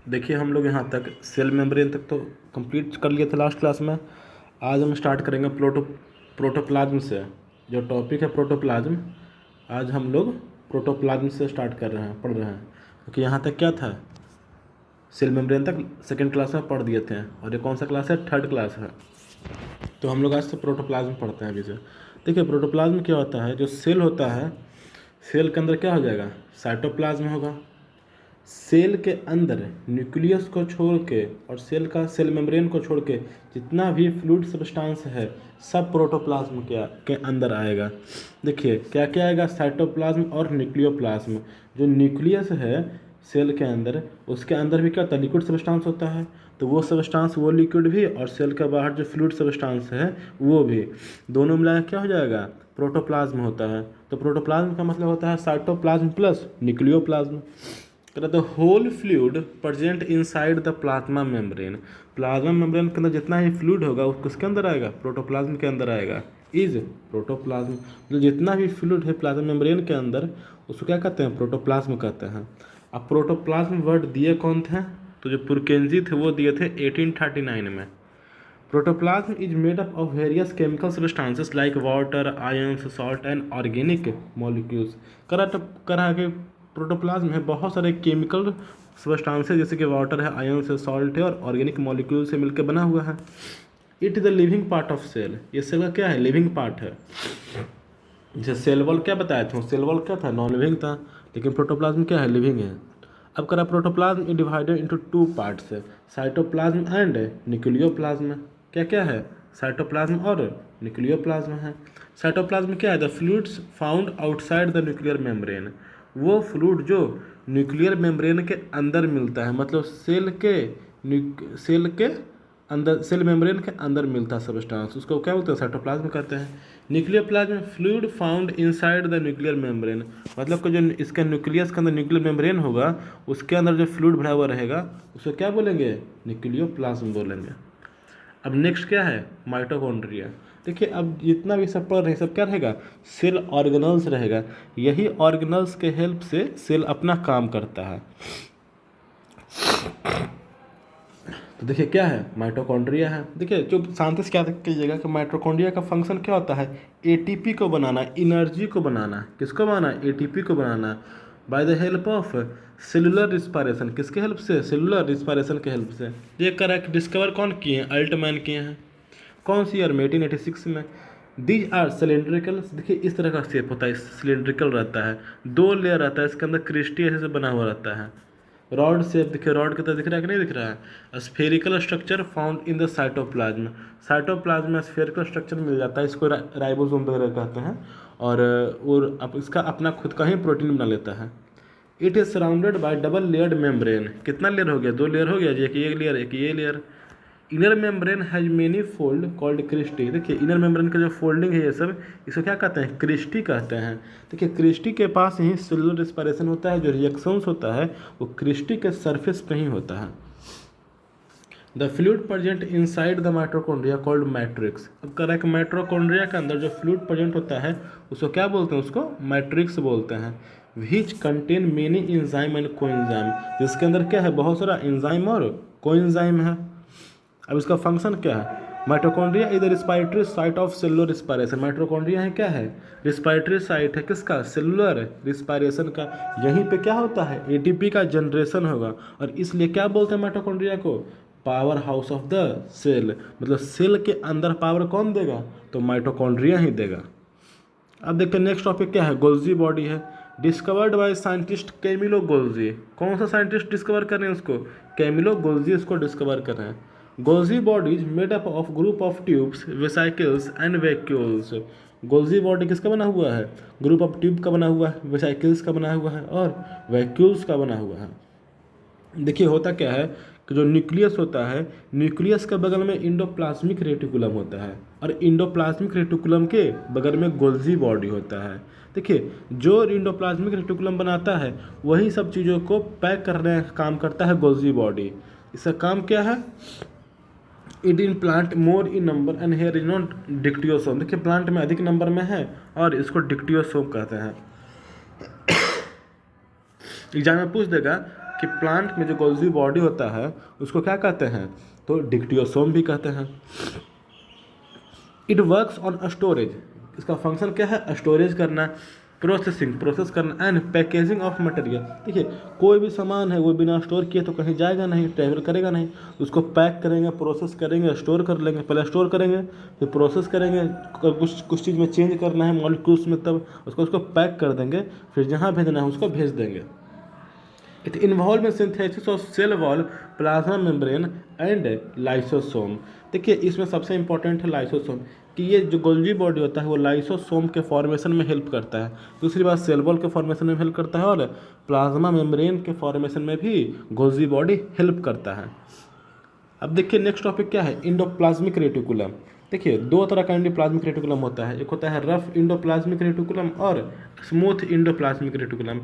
देखिए हम लोग यहाँ तक सेल मेम्ब्रेन तक तो कंप्लीट कर लिए थे लास्ट क्लास में। आज हम स्टार्ट करेंगे प्रोटोप्लाज्म से। जो टॉपिक है प्रोटोप्लाज्म, आज हम लोग प्रोटोप्लाज्म से स्टार्ट कर रहे हैं, पढ़ रहे हैं। क्योंकि यहाँ तक क्या था, सेल मेम्ब्रेन तक सेकेंड क्लास में पढ़ दिए थे, और ये कौन सा क्लास है, थर्ड क्लास है। तो हम लोग आज से प्रोटोप्लाज्म पढ़ते हैं अभी से। देखिए प्रोटोप्लाज्म क्या होता है, जो सेल होता है, सेल के अंदर क्या हो जाएगा, साइटोप्लाज्म होगा। सेल के अंदर न्यूक्लियस को छोड़ के और सेल मेम्ब्रेन को छोड़ के जितना भी फ्लूइड सब्सटेंस है सब प्रोटोप्लाज्म के अंदर आएगा। देखिए क्या क्या आएगा, साइटोप्लाज्म और न्यूक्लियोप्लाज्म। जो न्यूक्लियस है सेल के अंदर, उसके अंदर भी क्या होता है, लिक्विड सब्सटेंस होता है। तो वो सब्सटेंस, वो लिक्विड भी, और सेल के बाहर जो फ्लूइड सब्सटेंस है वो भी, दोनों मिलाकर क्या हो जाएगा, प्रोटोप्लाज्म होता है। तो प्रोटोप्लाज्म का मतलब होता है cytoplasm plus nucleoplasm. The whole fluid present inside the plasma membrane. Plasma membrane के अंदर जितना ही फ्लूइड होगा वो किसके अंदर आएगा, प्रोटोप्लाज्म के अंदर आएगा। इज प्रोटोप्लाज्म, मतलब जितना भी फ्लूइड है प्लाज्मा मेम्ब्रेन के अंदर उसको क्या कहते हैं, प्रोटोप्लाज्म कहते हैं। अब प्रोटोप्लाज्म वर्ड दिए कौन थे, तो जो पुरकेंजी थे वो दिए थे 1839 में। Protoplasm is made up of various chemical substances like water, ions, salt and organic molecules. करा के प्रोटोप्लाज्म है बहुत सारे केमिकल सब्सटेंसेस, जैसे कि वाटर है, आयंस है, सॉल्ट है और ऑर्गेनिक मॉलिक्यूल से मिलकर बना हुआ है। It is the living part of cell. ये सेल का क्या है, लिविंग पार्ट है। जैसे सेल वॉल क्या बताया था, सेल वॉल क्या था, नॉन लिविंग था, लेकिन प्रोटोप्लाज्म क्या है, लिविंग है। अब करा protoplasm is divided into two parts, cytoplasm and nucleoplasm. क्या क्या है, साइटोप्लाज्म और न्यूक्लियोप्लाज्म है। साइटोप्लाज्म क्या है, the fluids found outside the nuclear membrane. वो फ्लूइड जो न्यूक्लियर मेम्ब्रेन के अंदर मिलता है, मतलब सेल के अंदर, सेल मेम्ब्रेन के अंदर मिलता है सब्सटेंस, उसको क्या बोलते हैं, साइटोप्लाज्म कहते हैं। Nucleoplasm fluid found inside the nuclear membrane, मतलब कि जो इसका न्यूक्लियस के अंदर न्यूक्लियर मेम्ब्रेन होगा उसके अंदर जो फ्लूइड भरा हुआ रहेगा उसको क्या बोलेंगे, न्यूक्लियोप्लाज्म बोलेंगे। अब नेक्स्ट क्या है, माइटोकॉन्ड्रिया। देखिए अब जितना भी सब पढ़ रहे हैं सब क्या रहेगा, सेल ऑर्गेनल्स रहेगा। यही ऑर्गेनल्स के हेल्प से सेल अपना काम करता है। तो देखिए क्या है, माइटोकॉन्ड्रिया है। देखिए जो शांति से क्या कीजिएगा कि माइटोकॉन्ड्रिया का फंक्शन क्या होता है, एटीपी को बनाना, एनर्जी को बनाना। किसको बनाना, एटीपी को बनाना, by the help of cellular respiration. किसके हेल्प से, सेलुलर रिस्पायरेशन के हेल्प से। ये करेक्ट डिस्कवर कौन किए हैं, अल्टमैन किए हैं। कौन सी ईयर में, 1886 में। These are cylindrical. देखिए इस तरह का शेप होता है, सिलेंड्रिकल रहता है, दो लेयर रहता है, इसके अंदर क्रिस्टी ऐसे से बना हुआ रहता है। रॉड शेप, देखिए रॉड की तरह दिख रहा है कि नहीं दिख रहा है। Spherical structure found in the cytoplasm. Cytoplasm में स्फेरिकल स्ट्रक्चर मिल जाता है, इसको राइबोसोम वगैरह कहते हैं। और अब इसका अपना खुद का ही प्रोटीन बना लेता है। It is surrounded by double layered membrane. कितना लेयर हो गया, दो लेयर हो गया, एक ये लेयर एक ये layer. Inner membrane has many fold called cristae. देखिए इनर मेम्ब्रेन का जो फोल्डिंग है ये सब, इसको क्या कहते हैं, क्रिस्टी कहते हैं। देखिए क्रिस्टी के पास ही सेलुलर रिस्पायरेशन होता है, जो रिएक्शंस होता है वो क्रिस्टी के सरफेस पे ही होता है। The fluid present inside the mitochondria called matrix. अब कह रहा है कि माइटोकॉन्ड्रिया के अंदर जो फ्लूइड प्रेजेंट होता है उसको क्या बोलते हैं, उसको मैट्रिक्स बोलते हैं। Which contain many enzyme and coenzyme, जिसके अंदर क्या है, बहुत सारा इंजाइम और कोएंजाइम है। अब इसका फंक्शन क्या है, mitochondria is the respiratory site of cellular respiration. Mitochondria है क्या है, रिस्पायरेटरी साइट है किसका, सेलुलर रिस्पायरेशन का। यहीं पे क्या होता है, एटीपी का जनरेशन होगा, और इसलिए क्या बोलते हैं माइटोकॉन्ड्रिया को, power house of the cell. मतलब सेल के अंदर पावर कौन देगा, तो माइटोकॉन्ड्रिया ही देगा। अब देखते हैं नेक्स्ट टॉपिक क्या है, गोल्जी बॉडी है। Discovered by scientist Camillo Golgi. कौन सा साइंटिस्ट डिस्कवर कर रहे हैं उसको, कैमिलो गोल्जी इसको डिस्कवर कर रहे हैं। Golgi body is made up of group of tubes, vesicles and vacuoles. Golgi body किसका बना हुआ है, ग्रुप ऑफ ट्यूब का बना हुआ है, वेसिकल्स का बना हुआ है और वैक्यूल्स का बना हुआ है। देखिए होता क्या है कि जो न्यूक्लियस होता है, न्यूक्लियस के बगल में इंडोप्लाज्मिक रेटिकुलम होता है, और इंडोप्लाज्मिक रेटिकुलम के बगल में गोल्जी बॉडी होता है। देखिए जो इंडोप्लाज्मिक रेटिकुलम बनाता है वही सब चीज़ों को पैक करने का काम करता है गोल्जी बॉडी। इसका काम क्या है, it in plant more in number and here is not dictyosome. देखिए प्लांट में अधिक नंबर में है और इसको डिक्टियोसोम कहते हैं। एग्जाम में पूछ देगा कि प्लांट में जो गोल्जी बॉडी होता है उसको क्या कहते हैं, तो डिक्टियोसोम भी कहते हैं। इट वर्क्स ऑन स्टोरेज, इसका फंक्शन क्या है, स्टोरेज करना, प्रोसेस करना एंड पैकेजिंग ऑफ मटेरियल। देखिए कोई भी सामान है वो बिना स्टोर किए तो कहीं जाएगा नहीं, ट्रैवल करेगा नहीं, उसको पैक करेंगे, प्रोसेस करेंगे, स्टोर कर लेंगे, पहले स्टोर करेंगे फिर प्रोसेस करेंगे, कुछ चीज़ में चेंज करना है मॉलिक्यूल्स में, तब उसको पैक कर देंगे, फिर जहाँ भेजना है उसको भेज देंगे। It involve in synthesis of cell wall, plasma membrane and lysosome. देखिए इसमें सबसे इंपॉर्टेंट है लाइसोसोम, कि ये जो गोल्जी बॉडी होता है वो लाइसोसोम के फॉर्मेशन में हेल्प करता है। दूसरी बात सेल वॉल के फॉर्मेशन में हेल्प करता है और प्लाज्मा मेम्ब्रेन के फॉर्मेशन में भी गोल्जी बॉडी हेल्प करता है। अब देखिए नेक्स्ट टॉपिक क्या है, इंडोप्लाज्मिक रेटिकुलम। देखिए दो तरह का इंडोप्लाज्मिक रेटिकुलम होता है, एक होता है रफ इंडोप्लाज्मिक रेटिकुलम और smooth endoplasmic reticulum.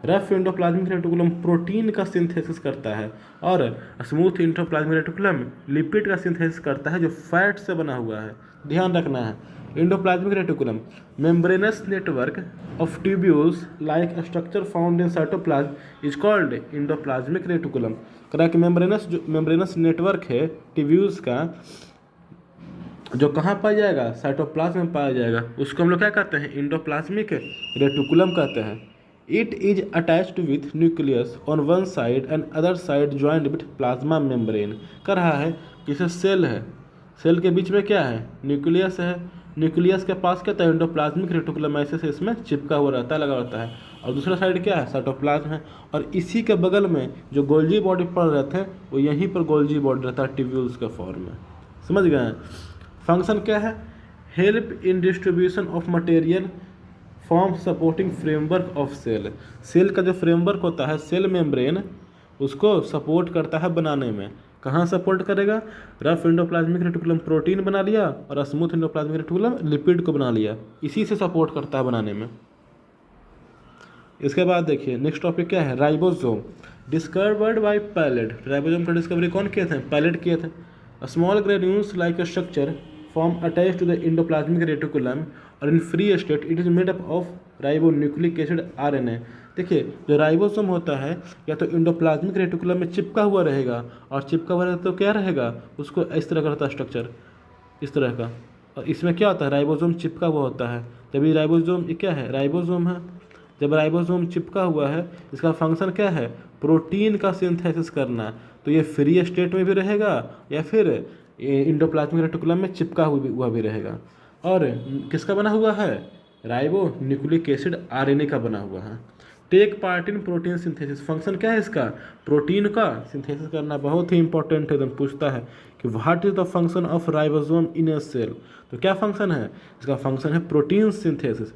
Rough endoplasmic reticulum protein का सिंथेसिस करता है और स्मूथ इंडोप्लाज्मिक रेटिकुलम लिपिड का सिंथेसिस करता है जो फैट से बना हुआ है। ध्यान रखना है, endoplasmic reticulum membranes network of tubules like structure found in cytoplasm is called endoplasmic reticulum. करा कि मेम्ब्रेनस नेटवर्क है ट्यूब्यूल्स का जो कहाँ पाया जाएगा, साइटोप्लाज्म में पाया जाएगा, उसको हम लोग क्या कहते हैं, इंडोप्लाज्मिक रेटिकुलम कहते हैं। It is attached with nucleus on one side and other side joint with plasma membrane. कर रहा है जैसे सेल है, सेल के बीच में क्या है, न्यूक्लियस है, न्यूक्लियस के पास क्या था, इंडोप्लाज्मिक रेटिकुलम ऐसे से इसमें चिपका हुआ रहता है, लगा रहता है, और दूसरा साइड क्या है, साइटोप्लाज्म है, और इसी के बगल में जो गोल्जी बॉडी पड़ रहे थे वो यहीं पर गोल्जी बॉडी रहता है ट्यूब्यूल्स के फॉर्म में। समझ गए हैं। फंक्शन क्या है, help in distribution of material form supporting framework of cell. Cell का जो फ्रेमवर्क होता है सेल मेम्ब्रेन उसको सपोर्ट करता है बनाने में। कहाँ सपोर्ट करेगा, रफ इंडोप्लाज्मिक रेटिकुलम प्रोटीन बना लिया और स्मूथ इंडोप्लाज्मिक रेटिकुलम लिपिड को बना लिया, इसी से सपोर्ट करता है बनाने में। इसके बाद देखिए नेक्स्ट टॉपिक क्या है, ribosome discovered by Palade. Ribosome का डिस्कवरी कौन किए थे, पैलेट किए थे। Small granules like a structure form attached to the endoplasmic reticulum और in free state it is made up of ribonucleic acid RNA। देखिए जो राइबोसोम होता है या तो इंडोप्लाज्मिक रेटिकुलम में चिपका हुआ रहेगा, और चिपका हुआ रहेगा तो क्या रहेगा, उसको इस तरह का रहता है स्ट्रक्चर, इस तरह का, और इसमें क्या होता है, राइबोसोम चिपका हुआ होता है। जब ये राइबोसोम, ये क्या है, राइबोसोम है, जब राइबोसोम चिपका हुआ है इसका फंक्शन क्या है, प्रोटीन का सिंथेसिस करना, तो ये फ्री स्टेट में भी रहेगा या फिर इंडोप्लाज्मिक रेटिकुलम में चिपका हुआ भी रहेगा। और किसका बना हुआ है, राइबो न्यूक्लिक एसिड आरएनए का बना हुआ है। Take part in protein synthesis, function क्या है इसका, प्रोटीन का सिंथेसिस करना। बहुत ही इंपॉर्टेंट है, पूछता है कि what is the function of ribosome in a cell, तो क्या फंक्शन है इसका, फंक्शन है प्रोटीन सिंथेसिस।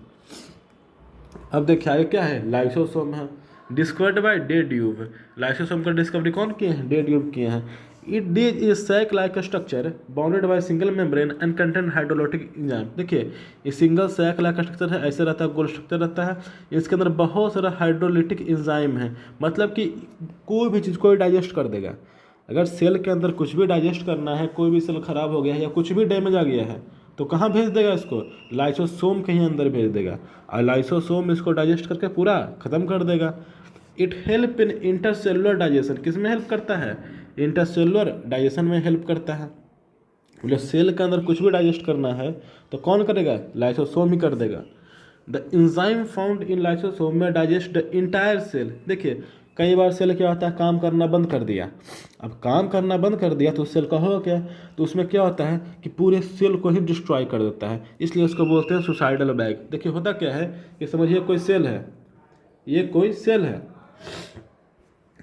अब देखिए आगे क्या है, लाइसोसोम है, discovered by de Duve. Lysosome का डिस्कवरी कौन किए हैं, डे ड्यूब किए हैं। It is a sac like structure bounded by single membrane and contain hydrolytic enzyme. देखिए ये सिंगल सैक लाइक स्ट्रक्चर है, ऐसे रहता है, गोल स्ट्रक्चर रहता है, इसके अंदर बहुत सारा हाइड्रोलिटिक एंजाइम है, मतलब कि कोई भी चीज़ को डाइजेस्ट कर देगा। अगर सेल के अंदर कुछ भी डाइजेस्ट करना है, कोई भी सेल खराब हो गया है या कुछ भी डैमेज आ गया है तो कहाँ भेज देगा इसको, लाइसोसोम के ही अंदर भेज देगा, और लाइसोसोम इसको डाइजेस्ट करके पूरा ख़त्म कर देगा। It help in intercellular digestion, किस में हेल्प करता है, इंटरसेलुलर डाइजेशन में हेल्प करता है। मतलब सेल के अंदर कुछ भी डाइजेस्ट करना है तो कौन करेगा, लाइसोसोम ही कर देगा। The enzyme found in lysosome में डाइजेस्ट द इंटायर सेल। देखिए कई बार सेल क्या होता है, काम करना बंद कर दिया, अब काम करना बंद कर दिया तो सेल का होगा क्या, तो उसमें क्या होता है कि पूरे सेल को ही डिस्ट्रॉय कर देता है, इसलिए उसको बोलते हैं सुसाइडल बैग। देखिए होता क्या है कि समझिए कोई सेल है, ये कोई सेल है,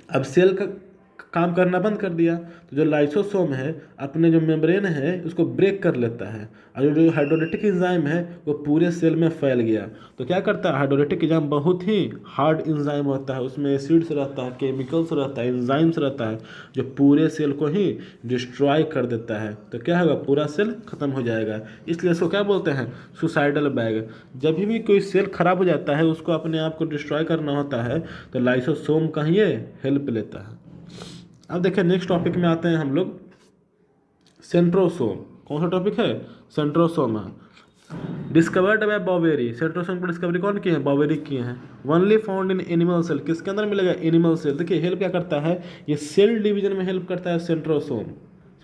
अब सेल का काम करना बंद कर दिया तो जो लाइसोसोम है अपने जो मेम्ब्रेन है उसको ब्रेक कर लेता है, और जो हाइड्रोलिटिक एंजाइम है वो पूरे सेल में फैल गया तो क्या करता है, हाइड्रोलिटिक एंजाइम बहुत ही हार्ड एंजाइम होता है, उसमें एसिड्स रहता है, केमिकल्स रहता है, एंजाइम्स रहता है जो पूरे सेल को ही डिस्ट्रॉय कर देता है, तो क्या होगा, पूरा सेल खत्म हो जाएगा। इसलिए इसको क्या बोलते हैं, सुसाइडल बैग। जब भी कोई सेल खराब हो जाता है उसको अपने आप को डिस्ट्रॉय करना होता है तो लाइसोसोम का ही ये हेल्प लेता है। अब देखिए नेक्स्ट टॉपिक में आते हैं हम लोग, सेंट्रोसोम। कौन सा टॉपिक है, सेंट्रोसोम है। डिस्कवर्ड बाय बॉवेरी, सेंट्रोसोम की डिस्कवरी कौन की है? बॉवेरी किए हैं। Only found in animal cell, किसके अंदर मिलेगा? Animal cell. देखिए हेल्प क्या करता है, ये सेल डिवीजन में हेल्प करता है सेंट्रोसोम।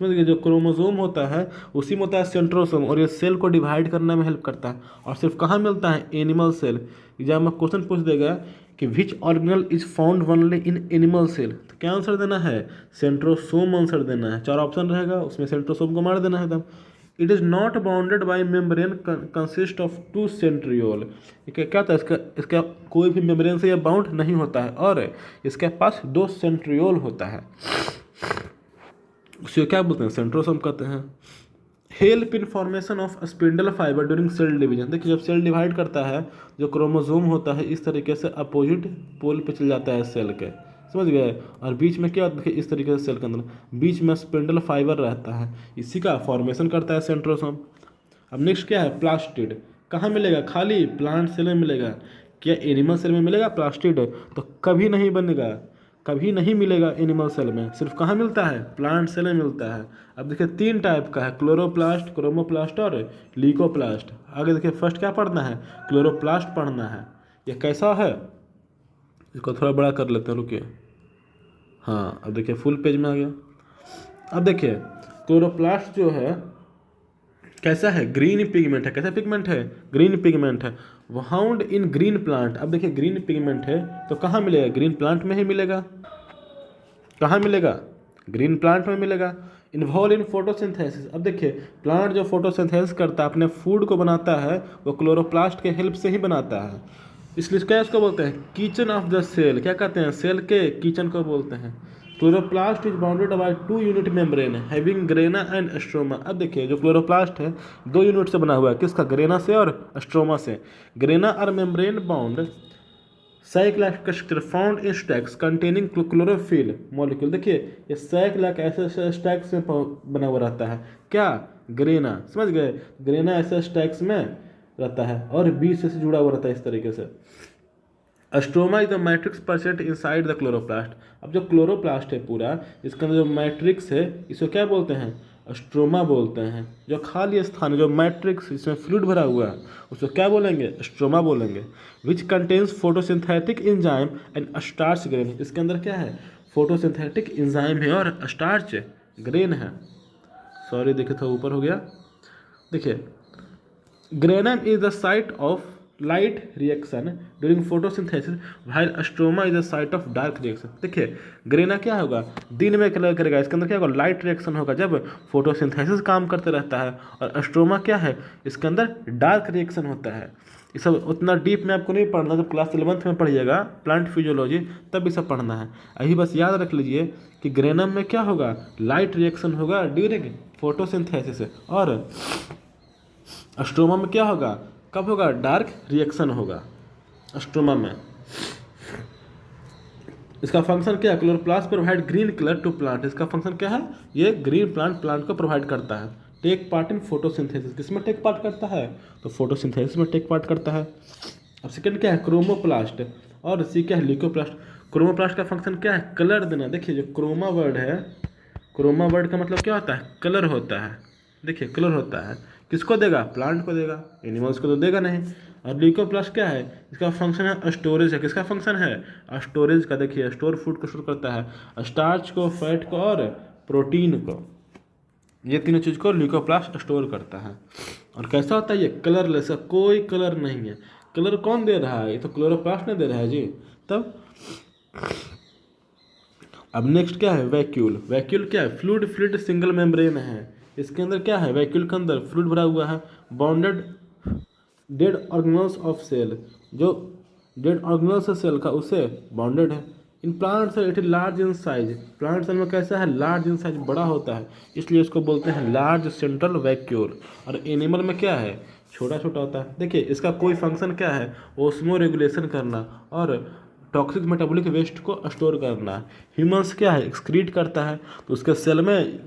समझ गए, जो क्रोमोसोम होता है उसी में होता है सेंट्रोसोम, और ये सेल को डिवाइड करने में हेल्प करता है। और सिर्फ कहाँ मिलता है? Animal cell. एग्जाम में क्वेश्चन पूछ देगा कि which organelle is found only in animal cell, तो क्या आंसर देना है? सेंट्रोसोम आंसर देना है। 4 ऑप्शन रहेगा, उसमें सेंट्रोसोम को मार देना है एकदम। It is not bounded by membrane, consist of 2 centriole. क्या होता है इसका? इसका कोई भी मेम्ब्रेन से यह बाउंड नहीं होता है, और इसके पास 2 सेंट्रियोल होता है, उसे क्या बोलते हैं? सेंट्रोसोम कहते हैं। Help in formation of spindle fibre during cell division. देखिए जब सेल डिवाइड करता है, जो क्रोमोसोम होता है इस तरीके से अपोजिट पोल पे चल जाता है सेल के, समझ गए। और बीच में क्या होता है? इस तरीके से सेल के अंदर बीच में स्पिंडल फाइबर रहता है, इसी का फॉर्मेशन करता है सेंट्रोसोम। अब नेक्स्ट क्या है? प्लास्टिड। कहाँ मिलेगा? खाली प्लांट सेल में मिलेगा। क्या एनिमल सेल में मिलेगा प्लास्टिड? तो कभी नहीं बनेगा, कभी नहीं मिलेगा एनिमल सेल में, सिर्फ कहाँ मिलता है? प्लांट सेल में मिलता है। अब देखिए 3 टाइप का है, क्लोरोप्लास्ट, क्रोमोप्लास्ट और लीकोप्लास्ट। आगे देखिए फर्स्ट क्या पढ़ना है? क्लोरोप्लास्ट पढ़ना है। ये कैसा है? इसको थोड़ा बड़ा कर लेते हैं, रुकिए। हाँ अब देखिए फुल पेज में आ गया। अब देखिए क्लोरोप्लास्ट जो है कैसा है? ग्रीन पिगमेंट है। कैसा पिगमेंट है? ग्रीन पिगमेंट है। Found in green plant. अब देखिए ग्रीन पिगमेंट है तो कहाँ मिलेगा? ग्रीन प्लांट में ही मिलेगा। कहाँ मिलेगा? ग्रीन प्लांट में मिलेगा। Involve in photosynthesis. अब देखिए प्लांट जो फोटोसिंथेसिस करता है, अपने फूड को बनाता है, वो क्लोरोप्लास्ट के हेल्प से ही बनाता है। इसलिए क्या इसको बोलते हैं? Kitchen of the cell. क्या कहते हैं? सेल के किचन को बोलते हैं। Chloroplast is bounded by 2 unit membrane having grana and stroma. अब देखिए जो क्लोरोप्लास्ट है 2 यूनिट से बना हुआ है, किसका? ग्रेना से और स्ट्रोमा से। ग्रेना और membrane bound sac like structure found in stacks containing chlorophyll molecule. देखिए ये साइक्लाइक ऐसे स्टैक्स में बना हुआ रहता है। क्या? ग्रेना। समझ गए, ग्रेना ऐसे स्टैक्स में रहता है और बीच से जुड़ा हुआ रहता है इस तरीके से। Stroma is the matrix present inside the chloroplast. अब जो क्लोरोप्लास्ट है पूरा, इसके अंदर जो मैट्रिक्स है इसको क्या बोलते हैं? स्ट्रोमा बोलते हैं। जो खाली स्थान है, जो मैट्रिक्स इसमें फ्लूइड भरा हुआ है, उसको क्या बोलेंगे? स्ट्रोमा बोलेंगे। Which contains photosynthetic enzyme and starch grain. इसके अंदर क्या है? फोटोसिंथेटिक एंजाइम है और स्टार्च ग्रेन है। सॉरी देखिए थोड़ा ऊपर हो गया। देखिए granum is the site of light reaction during photosynthesis while stroma is the site of dark reaction. देखिए ग्रेना क्या होगा? दिन में कलर करेगा, इसके अंदर क्या होगा? लाइट रिएक्शन होगा जब फोटोसिंथेसिस काम करते रहता है। और स्ट्रोमा क्या है? इसके अंदर डार्क रिएक्शन होता है। ये सब उतना डीप में आपको नहीं पढ़ना, जब क्लास 11th में पढ़िएगा प्लांट फिजियोलॉजी तब ये सब पढ़ना है। अभी बस याद रख लीजिए कि ग्रेनम में क्या होगा? लाइट रिएक्शन होगा ड्यूरिंग फोटोसिंथेसिस, और स्ट्रोमा में क्या होगा? कब होगा? डार्क रिएक्शन होगा स्ट्रोमा में। इसका फंक्शन क्या है? Chloroplast provide green colour to plant. इसका फंक्शन क्या है? ये ग्रीन प्लांट को प्रोवाइड करता है। Take part in photosynthesis. किसमें टेक पार्ट करता है? तो फोटोसिंथेसिस में टेक पार्ट करता है। अब सेकंड क्या है? क्रोमोप्लास्ट, और सी क्या है? ल्यूकोप्लास्ट। क्रोमोप्लास्ट का फंक्शन क्या है? कलर देना। देखिए जो क्रोमा वर्ड है, क्रोमा वर्ड का मतलब क्या होता है? कलर होता है। देखिए कलर होता है, किसको देगा? प्लांट को देगा, एनिमल्स को तो देगा नहीं। और ल्यूकोप्लास्ट क्या है? इसका फंक्शन है स्टोरेज है। किसका फंक्शन है? स्टोरेज का। देखिए स्टोर फूड को स्टोर करता है, स्टार्च को, फैट को और प्रोटीन को। ये तीनों चीज़ को ल्यूकोप्लास्ट स्टोर करता है। और कैसा होता है ये? कलरलेस, कोई कलर नहीं है। कलर कौन दे रहा है? ये तो क्लोरोप्लास्ट ने दे रहा है जी। तब अब नेक्स्ट क्या है? वैक्यूल। वैक्यूल क्या है? फ्लूइड सिंगल मेम्ब्रेन है। इसके अंदर क्या है? वैक्यूल के अंदर फ्लूइड भरा हुआ है। Bounded dead organelles of cell, जो डेड ऑर्गेनल्स है सेल का उससे बाउंडेड है। In plant cell it is large in size. Plant cell में कैसा है? लार्ज इन साइज, बड़ा होता है, इसलिए इसको बोलते हैं लार्ज सेंट्रल वैक्यूल। और एनिमल में क्या है? छोटा छोटा होता है। देखिए इसका कोई फंक्शन क्या है? ओस्मो रेगुलेशन करना और टॉक्सिक मेटाबॉलिक वेस्ट को स्टोर करना। ह्यूमंस क्या है? एक्सक्रीट करता है, तो उसके सेल में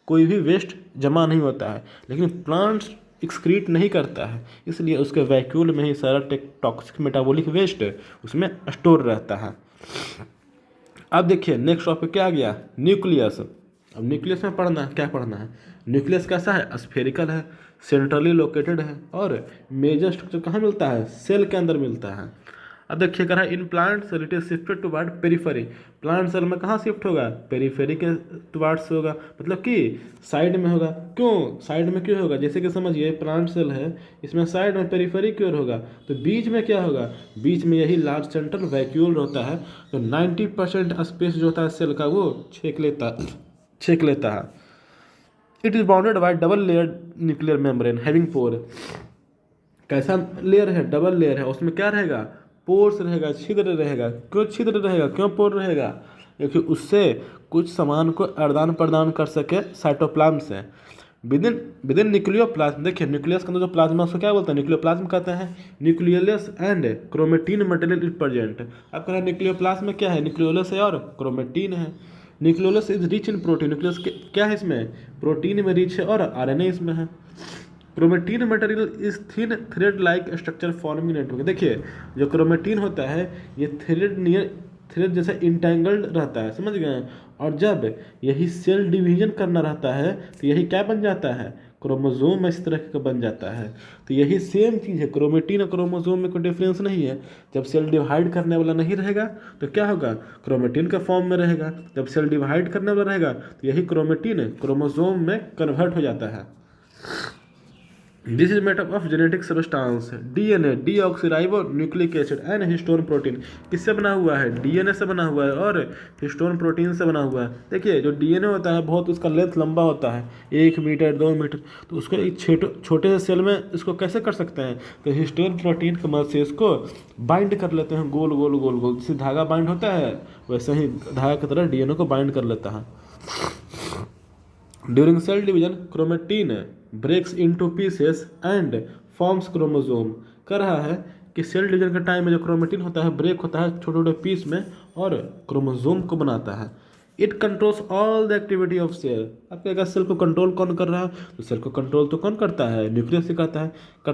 कोई भी वेस्ट जमा नहीं होता है। लेकिन प्लांट्स एक्सक्रीट नहीं करता है, इसलिए उसके वैक्यूल में ही सारा टॉक्सिक मेटाबॉलिक वेस्ट उसमें स्टोर रहता है। अब देखिए नेक्स्ट टॉपिक क्या आ गया? न्यूक्लियस। अब न्यूक्लियस में पढ़ना है, क्या पढ़ना है, न्यूक्लियस कैसा है, स्फेरिकल है, सेंट्रली लोकेटेड है और मेजर स्ट्रक्चर कहाँ मिलता है, सेल के अंदर मिलता है। अब देखिए कह रहा है in plant cell it is shifted toward periphery, plant cell में कहाँ शिफ्ट होगा, पेरिफेरी के टुवर्ड से होगा, मतलब कि साइड में होगा। क्यों साइड में क्यों होगा, जैसे कि समझिए प्लांट सेल है, इसमें साइड में पेरिफेरी की ओर होगा, तो बीच में क्या होगा, बीच में यही लार्ज सेंट्रल वैक्यूल होता है, तो 90% स्पेस जो होता है सेल का वो छेक लेता है। It is bounded by double layer nuclear membrane having pore, कैसा लेयर है, डबल लेयर है, उसमें क्या रहेगा, पोर्स रहेगा, छिद्र रहेगा। क्यों छिद्र रहेगा, क्यों पोर रहेगा, क्योंकि उससे कुछ सामान को आदान प्रदान कर सके साइटोप्लाज्म से विदिन विदिन न्यूक्लियोप्लाज्म। देखिए न्यूक्लियस के अंदर जो प्लाज्मा उसको क्या बोलते हैं, न्यूक्लियोप्लाज्म कहते हैं। Nucleus and chromatin material is present. अब कह रहे हैं न्यूक्लियोप्लाज्म में क्या है, न्यूक्लियोलस है और क्रोमेटिन है। Nucleolus is rich in protein, nucleus क्या है इसमें, प्रोटीन में रिच है और आरएनए इसमें है। Chromatin material is thin thread like structure forming network. देखिए जो क्रोमेटिन होता है ये थ्रेड जैसा इंटेंगल्ड रहता है, समझ गए। और जब यही सेल डिवीजन करना रहता है तो यही क्या बन जाता है, क्रोमोसोम इस तरह का बन जाता है। तो यही सेम चीज़ है, क्रोमेटिन और क्रोमोसोम में कोई डिफरेंस नहीं है। जब सेल डिवाइड करने वाला नहीं रहेगा तो क्या होगा, क्रोमेटिन का फॉर्म में रहेगा। जब सेल डिवाइड करने वाला रहेगा तो यही क्रोमेटिन क्रोमोसोम में कन्वर्ट हो जाता है। This is made up of genetic substance, DNA, deoxyribo nucleic acid and histone protein. किससे बना हुआ है, डीएनए से बना हुआ है और हिस्टोन प्रोटीन से बना हुआ है। देखिए जो डीएनए होता है बहुत उसका लेंथ लंबा होता है, 1 मीटर 2 मीटर, तो उसको एक छोटे से सेल में इसको कैसे कर सकते हैं, तो हिस्टोन प्रोटीन की मदद से इसको बाइंड कर लेते हैं, गोल गोल गोल गोल, जैसे धागा बाइंड होता है वैसे ही धागा की तरह डीएनए को बाइंड कर लेता है। During cell division chromatin breaks into pieces and forms chromosome. कर रहा है कि सेल डिवीजन के टाइम में जो क्रोमेटिन होता है ब्रेक होता है छोटे छोटे पीस में और क्रोमोसोम को बनाता है। It controls all the activity of cell. अब क्या सेल को कंट्रोल कौन कर रहा है, तो सेल को कंट्रोल तो कौन करता है, न्यूक्लियस से करता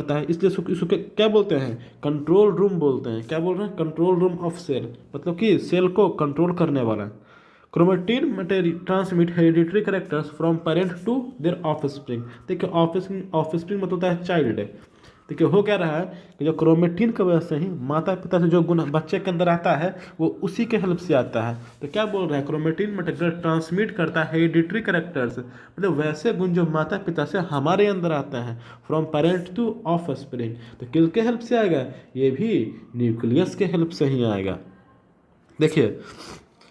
है। इसलिए इसको क्या बोलते हैं, कंट्रोल रूम बोलते हैं। क्या बोल रहे हैं, कंट्रोल रूम ऑफ सेल, मतलब कि सेल को कंट्रोल करने वाला। Chromatin material transmit hereditary characters from parent to their offspring. देखिए ऑफस्प्रिंग मतलब होता है चाइल्ड। देखिए हो क्या रहा है कि जो क्रोमेटिन की वजह से ही माता पिता से जो गुण बच्चे के अंदर आता है वो उसी के हेल्प से आता है। तो क्या बोल रहा है, क्रोमेटिन मटेरियल ट्रांसमिट करता है हेरिडिटरी कैरेक्टर्स, मतलब वैसे गुण जो माता पिता से हमारे अंदर आता है, फ्रॉम पेरेंट टू ऑफस्प्रिंग। तो किसके हेल्प से आएगा, ये भी न्यूक्लियस के हेल्प से ही आएगा। देखिए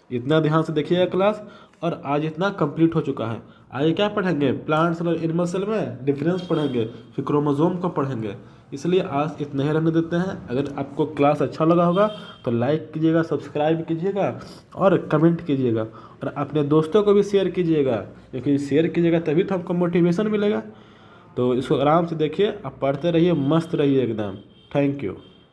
इतना ध्यान से देखिएगा क्लास, और आज इतना कंप्लीट हो चुका है। आगे क्या पढ़ेंगे, प्लांट सेल और एनिमल सेल में डिफरेंस पढ़ेंगे, फिर क्रोमोसोम को पढ़ेंगे। इसलिए आज इतना ही रहने देते हैं। अगर आपको क्लास अच्छा लगा होगा तो लाइक कीजिएगा, सब्सक्राइब कीजिएगा और कमेंट कीजिएगा, और अपने दोस्तों को भी शेयर कीजिएगा, क्योंकि शेयर कीजिएगा तभी तो आपको मोटिवेशन मिलेगा। तो इसको आराम से देखिए, आप पढ़ते रहिए, मस्त रहिए एकदम। Thank you.